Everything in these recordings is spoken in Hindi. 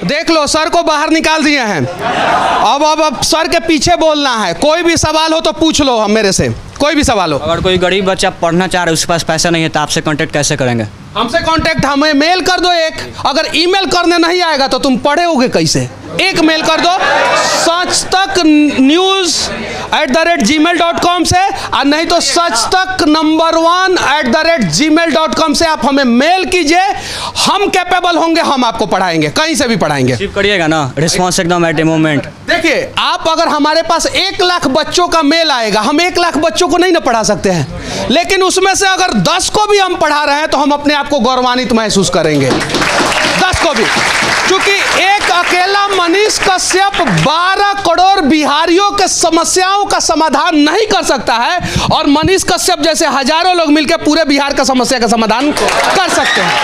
देख लो, सर को बाहर निकाल दिए हैं। अब सर के पीछे बोलना है। कोई भी सवाल हो तो पूछ लो हम मेरे से, कोई भी सवाल हो। अगर कोई गरीब बच्चा पढ़ना चाह रहा है, उसके पास पैसा नहीं है, तो आपसे कांटेक्ट कैसे करेंगे? हमसे कांटेक्ट, हमें मेल कर दो एक। अगर ईमेल करने नहीं आएगा तो तुम पढ़ोगे कैसे? एक मेल कर दो sachtaknews@gmail.com से, और नहीं तो sachtak1@gmail.com से आप हमें मेल कीजिए। हम कैपेबल होंगे, हम आपको पढ़ाएंगे, कहीं से भी पढ़ाएंगे। रिसीव करिएगा ना, रिस्पॉन्स एकदम एट ए मोमेंट। देखिए, आप अगर हमारे पास 1 लाख बच्चों का मेल आएगा, हम 1 लाख बच्चों को नहीं ना पढ़ा सकते हैं, लेकिन उसमें से अगर 10 को भी हम पढ़ा रहे हैं तो हम अपने आप को गौरवान्वित महसूस करेंगे। 10 को भी, क्योंकि एक अकेला मनीष कश्यप 12 करोड़ बिहारियों के समस्याओं का समाधान नहीं कर सकता है, और मनीष कश्यप जैसे हजारों लोग मिलकर पूरे बिहार का समस्या का समाधान कर सकते हैं।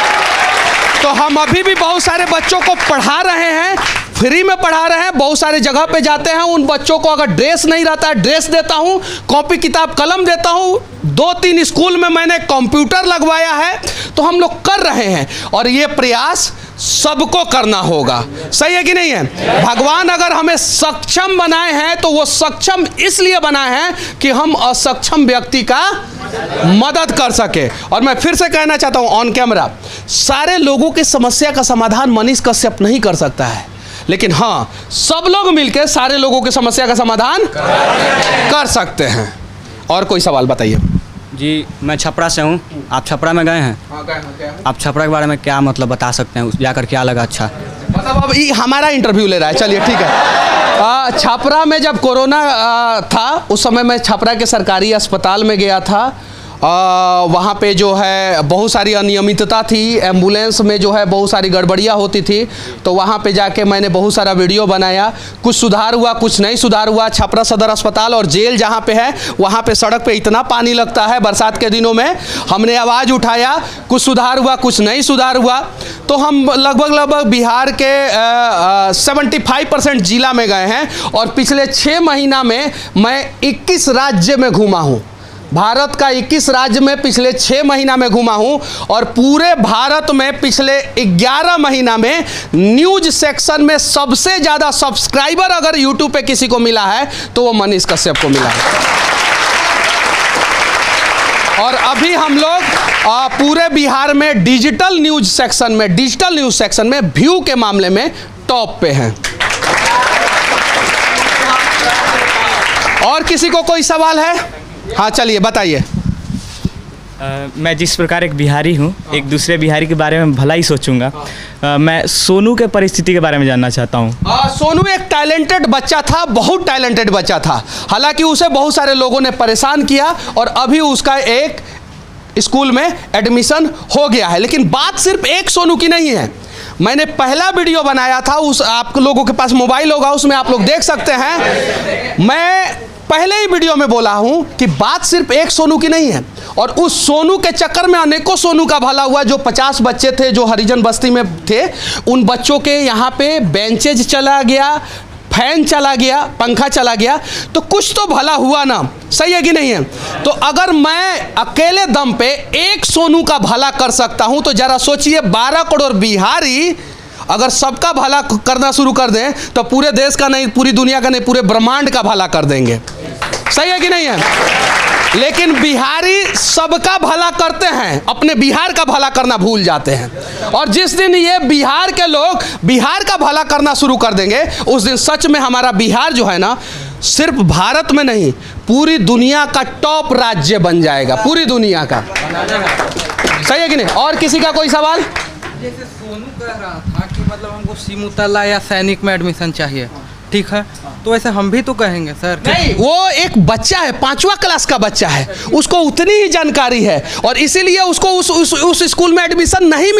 तो हम अभी भी बहुत सारे बच्चों को पढ़ा रहे हैं, फ्री में पढ़ा रहे हैं। बहुत सारे जगह पे जाते हैं, उन बच्चों को अगर ड्रेस नहीं रहता है, ड्रेस देता हूं, कॉपी किताब कलम देता हूं। 2-3 स्कूल में मैंने कंप्यूटर लगवाया है। तो हम लोग कर रहे हैं, और ये प्रयास सबको करना होगा। सही है कि नहीं है? भगवान अगर हमें सक्षम बनाए हैं तो वो सक्षम इसलिए बनाए हैं कि हम असक्षम व्यक्ति का मदद कर सके। और मैं फिर से कहना चाहता हूं ऑन कैमरा, सारे लोगों की समस्या का समाधान मनीष कश्यप नहीं कर सकता है, लेकिन हाँ, सब लोग मिलकर सारे लोगों की समस्या का समाधान कर सकते हैं। और कोई सवाल बताइए। जी, मैं छपरा से हूँ। आप छपरा में गए हैं? हाँ, गए हैं। आप छपरा के बारे में क्या मतलब बता सकते हैं? जाकर क्या लगा अच्छा? मतलब अब ये हमारा इंटरव्यू ले रहा है, चलिए ठीक है। छपरा में जब कोरोना था, उस समय मैं छपरा के सरकारी अस्पताल में गया था। वहाँ पे जो है बहुत सारी अनियमितता थी, एम्बुलेंस में जो है बहुत सारी गड़बड़ियाँ होती थी। तो वहाँ पे जाके मैंने बहुत सारा वीडियो बनाया। कुछ सुधार हुआ, कुछ नहीं सुधार हुआ। छपरा सदर अस्पताल और जेल जहाँ पे है, वहाँ पे सड़क पे इतना पानी लगता है बरसात के दिनों में। हमने आवाज़ उठाया, कुछ सुधार हुआ, कुछ नहीं सुधार हुआ। तो हम लगभग बिहार के 75% जिला में गए हैं, और पिछले 6 महीना में मैं 21 राज्य में घूमा हूँ। भारत का 21 राज्य में पिछले 6 महीना में घूमा हूं, और पूरे भारत में पिछले 11 महीना में न्यूज सेक्शन में सबसे ज़्यादा सब्सक्राइबर अगर यूट्यूब पे किसी को मिला है तो वो मनीष कश्यप को मिला है। और अभी हम लोग पूरे बिहार में डिजिटल न्यूज सेक्शन में व्यू के मामले में टॉप पे हैं। और किसी को कोई सवाल है? हाँ, चलिए बताइए। मैं जिस प्रकार एक बिहारी हूँ, एक दूसरे बिहारी के बारे में भला ही सोचूंगा। मैं सोनू के परिस्थिति के बारे में जानना चाहता हूँ। सोनू एक टैलेंटेड बच्चा था, बहुत टैलेंटेड बच्चा था। हालांकि उसे बहुत सारे लोगों ने परेशान किया, और अभी उसका एक स्कूल में एडमिशन हो गया है। लेकिन बात सिर्फ एक सोनू की नहीं है। मैंने पहला वीडियो बनाया था, उस आप लोगों के पास मोबाइल होगा, उसमें आप लोग देख सकते हैं। मैं पहले ही वीडियो में बोला हूं कि बात सिर्फ एक सोनू की नहीं है, और उस सोनू के चक्कर में अनेकों सोनू का भला हुआ। जो 50 बच्चे थे जो हरिजन बस्ती में थे, उन बच्चों के यहाँ पे बेंचेज चला गया, फैन चला गया, पंखा चला गया, तो कुछ तो भला हुआ ना। सही है कि नहीं है? तो अगर मैं अकेले दम पे एक सोनू का भला कर सकता हूं, तो जरा सोचिए 12 करोड़ बिहारी अगर सबका भला करना शुरू कर दें तो पूरे देश का नहीं, पूरी दुनिया का नहीं, पूरे ब्रह्मांड का भला कर देंगे। सही है कि नहीं है? लेकिन बिहारी सबका भला करते हैं, अपने बिहार का भला करना भूल जाते हैं। और जिस दिन ये बिहार के लोग बिहार का भला करना शुरू कर देंगे, उस दिन सच में हमारा बिहार जो है ना, सिर्फ भारत में नहीं, पूरी दुनिया का टॉप राज्य बन जाएगा, पूरी दुनिया का। सही है कि नहीं? और किसी का कोई सवाल? जैसे सोनू कह रहा था कि मतलब हमको सिमुतला या सैनिक में एडमिशन चाहिए, ठीक है, तो ऐसे हम भी तो कहेंगे सर। नहीं, वो एक बच्चा है, 5वां क्लास का बच्चा है, उसको उतनी ही जानकारी है, और इसीलिए उसको उस स्कूल में एडमिशन नहीं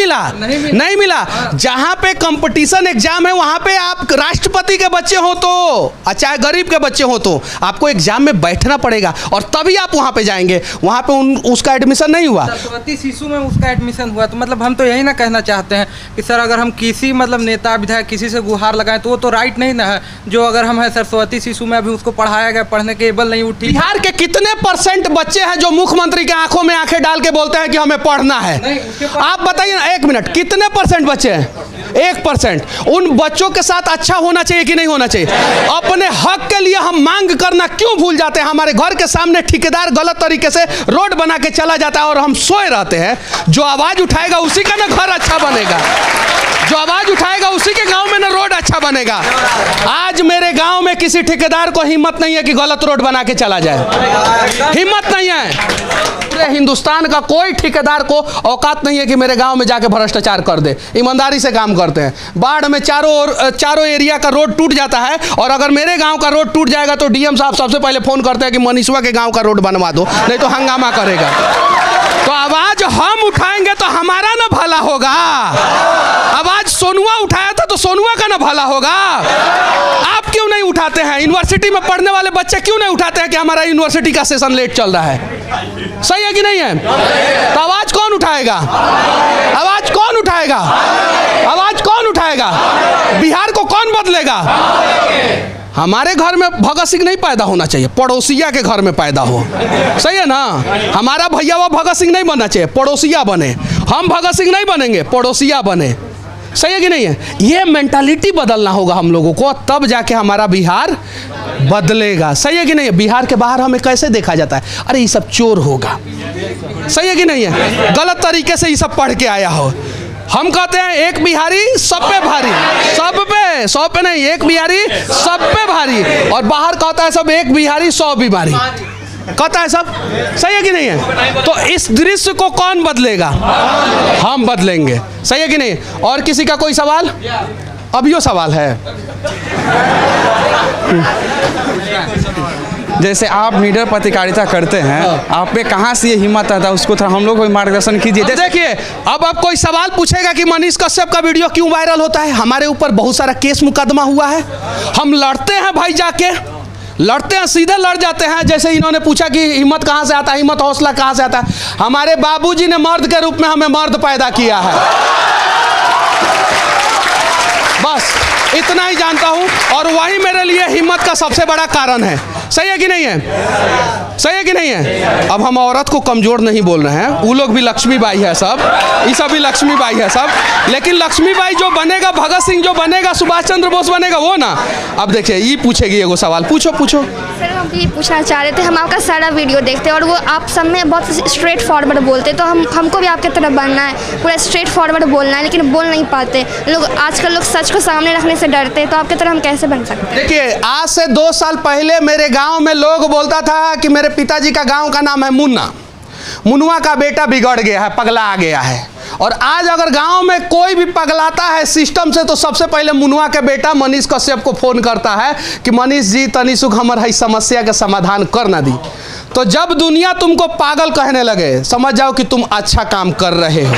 मिला। जहाँ पे कंपटीशन एग्जाम है, वहाँ पे आप राष्ट्रपति के बच्चे हो तो, चाहे गरीब के बच्चे हो तो, आपको एग्जाम में बैठना पड़ेगा, और तभी आप वहाँ पे जाएंगे। वहाँ पे उसका एडमिशन नहीं हुआ। सरस्वती शिशु में उसका एडमिशन हुआ। तो मतलब हम तो यही ना कहना चाहते हैं कि सर, अगर हम किसी मतलब नेता विधायक किसी से गुहार लगाएं तो वो तो राइट नहीं ना है। जो अगर हम है सरस्वती शिशु में अभी उसको पढ़ाया गया, पढ़ने के एबल नहीं उठी। बिहार के कितने % बच्चे हैं जो मुख्यमंत्री के आंखों में आंखें डाल के बोलते हैं कि हमें पढ़ना है? नहीं, उसके पास- आप बताइए ना, 1 मिनट, कितने % बच्चे हैं? 1%। उन बच्चों के साथ अच्छा होना चाहिए कि नहीं होना चाहिए? अपने हक के लिए हम मांग करना क्यों भूल जाते हैं? हमारे घर के सामने ठेकेदार गलत तरीके से रोड बना के चला जाता है और हम सोए रहते हैं। जो आवाज उठाएगा उसी का ना घर अच्छा बनेगा, जो आवाज उठाएगा उसी के गांव में ना रोड अच्छा बनेगा। आज मेरे गांव में किसी ठेकेदार को हिम्मत नहीं है कि गलत रोड बना के चला जाए, हिम्मत नहीं है। पूरे हिंदुस्तान का कोई ठेकेदार को औकात नहीं है कि मेरे गांव में जाके भ्रष्टाचार कर दे। ईमानदारी से काम करते हैं। बाढ़ में चारों एरिया का रोड टूट जाता है, और अगर मेरे गांव का रोड टूट जाएगा तो डीएम साहब सबसे पहले फोन करते हैं कि मनीषवा के गांव का रोड बनवा दो, नहीं तो हंगामा करेगा। तो आवाज हम उठाएंगे तो हमारा ना भला होगा। आवाज सोनुआ उठाया था तो सोनुआ का ना भला होगा। आप क्यों नहीं उठाते हैं? यूनिवर्सिटी में पढ़ने वाले बच्चे क्यों नहीं उठाते हैं कि हमारा यूनिवर्सिटी का सेशन लेट चल रहा है? सही है कि नहीं है? तो आवाज कौन उठाएगा? आवाज कौन उठाएगा? आवाज कौन उठाएगा? बिहार को कौन बदलेगा? हमारे घर में भगत सिंह नहीं पैदा होना चाहिए, पड़ोसिया के घर में पैदा हो। सही है ना? हमारा भैया वो भगत सिंह नहीं बनना चाहिए, पड़ोसिया बने। हम भगत सिंह नहीं बनेंगे, पड़ोसिया बने। सही है कि नहीं है? ये मेंटालिटी बदलना होगा हम लोगों को, तब जाके हमारा बिहार बदलेगा। सही है कि नहीं है? बिहार के बाहर हमें कैसे देखा जाता है? अरे ये सब चोर होगा। सही है कि नहीं है? गलत तरीके से ये सब पढ़ के आया हो। हम कहते हैं एक बिहारी सब पे भारी, सब पे, 100 पे नहीं, एक बिहारी सब पे भारी। और बाहर कहता है सब एक बिहारी 100 बीमारी, कहता है सब। सही है कि नहीं है? तो इस दृश्य को कौन बदलेगा? हम बदलेंगे। सही है कि नहीं? और किसी का कोई सवाल? अभियो सवाल है। जैसे आप मीडिया पत्रकारिता करते हैं, आप पे कहाँ से ये हिम्मत आता है? उसको थोड़ा हम लोग को मार्गदर्शन कीजिए। अब देखिए, अब आप कोई सवाल पूछेगा कि मनीष कश्यप का वीडियो क्यों वायरल होता है? हमारे ऊपर बहुत सारा केस मुकदमा हुआ है। हम लड़ते हैं भाई, जाके लड़ते हैं, सीधे लड़ जाते हैं। जैसे इन्होंने पूछा कि हिम्मत कहाँ से आता है, हिम्मत हौसला कहाँ से आता है? हमारे बाबूजी ने मर्द के रूप में हमें मर्द पैदा किया है। बस इतना ही जानता हूँ, और वही मेरे लिए हिम्मत का सबसे बड़ा कारण है। सही है कि नहीं है? सही है कि नहीं है? अब हम औरत को कमजोर नहीं बोल रहे हैं, वो लोग भी लक्ष्मीबाई है सब, ये सब भी लक्ष्मीबाई है सब। लेकिन लक्ष्मीबाई जो बनेगा, भगत सिंह जो बनेगा, सुभाष चंद्र बोस बनेगा, वो ना। अब देखिए, ये पूछेगी एगो सवाल, पूछो। सर हम ये पूछना चाह रहे थे, हम आपका सारा वीडियो देखते हैं और वो आप सब में बहुत स्ट्रेट फॉरवर्ड बोलते हैं, तो हमको भी आपके तरह बनना है, पूरा स्ट्रेट फॉरवर्ड बोलना है, लेकिन बोल नहीं पाते लोग। आजकल लोग सच को सामने रखने से डरते हैं, तो आपके तरह हम कैसे बन सकते हैं? देखिए, आज से 2 साल पहले मेरे गांव में लोग बोलता था कि मेरे पिताजी का गांव का नाम है मुन्ना, मुनुआ का बेटा बिगड़ गया है, पगला आ गया है। और आज अगर गांव में कोई भी पगलाता है सिस्टम से, तो सबसे पहले मुनुआ के बेटा मनीष कश्यप को फोन करता है कि मनीष जी तनी सुख हमर है समस्या के समाधान कर ना दी। तो जब दुनिया तुमको पागल कहने लगे, समझ जाओ कि तुम अच्छा काम कर रहे हो।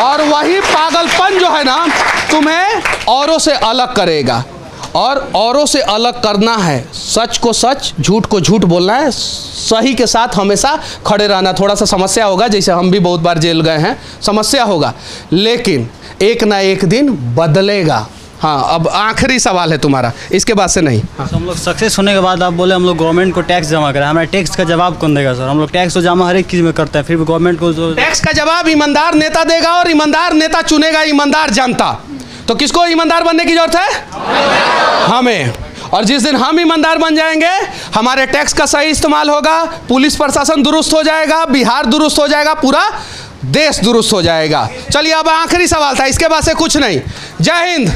और वही पागलपन जो है ना, तुम्हें औरों से अलग करेगा। और औरों से अलग करना है, सच को सच, झूठ को झूठ बोलना है, सही के साथ हमेशा खड़े रहना। थोड़ा सा समस्या होगा, जैसे हम भी बहुत बार जेल गए हैं, समस्या होगा, लेकिन एक ना एक दिन बदलेगा। हाँ, अब आखिरी सवाल है तुम्हारा, इसके बाद से नहीं। तो हम लोग सक्सेस होने के बाद आप बोले हम लोग गवर्नमेंट को टैक्स जमा करें, हमारा टैक्स का जवाब कौन देगा सर? हम लोग टैक्स तो जमा हर एक चीज़ में करते हैं, फिर भी गवर्नमेंट को जो टैक्स का जवाब ईमानदार नेता देगा, और ईमानदार नेता चुनेगा ईमानदार जनता। तो किसको ईमानदार बनने की जरूरत है? हमें। और जिस दिन हम ईमानदार बन जाएंगे, हमारे टैक्स का सही इस्तेमाल होगा, पुलिस प्रशासन दुरुस्त हो जाएगा, बिहार दुरुस्त हो जाएगा, पूरा देश दुरुस्त हो जाएगा। चलिए, अब आखिरी सवाल था, इसके बाद से कुछ नहीं। जय हिंद।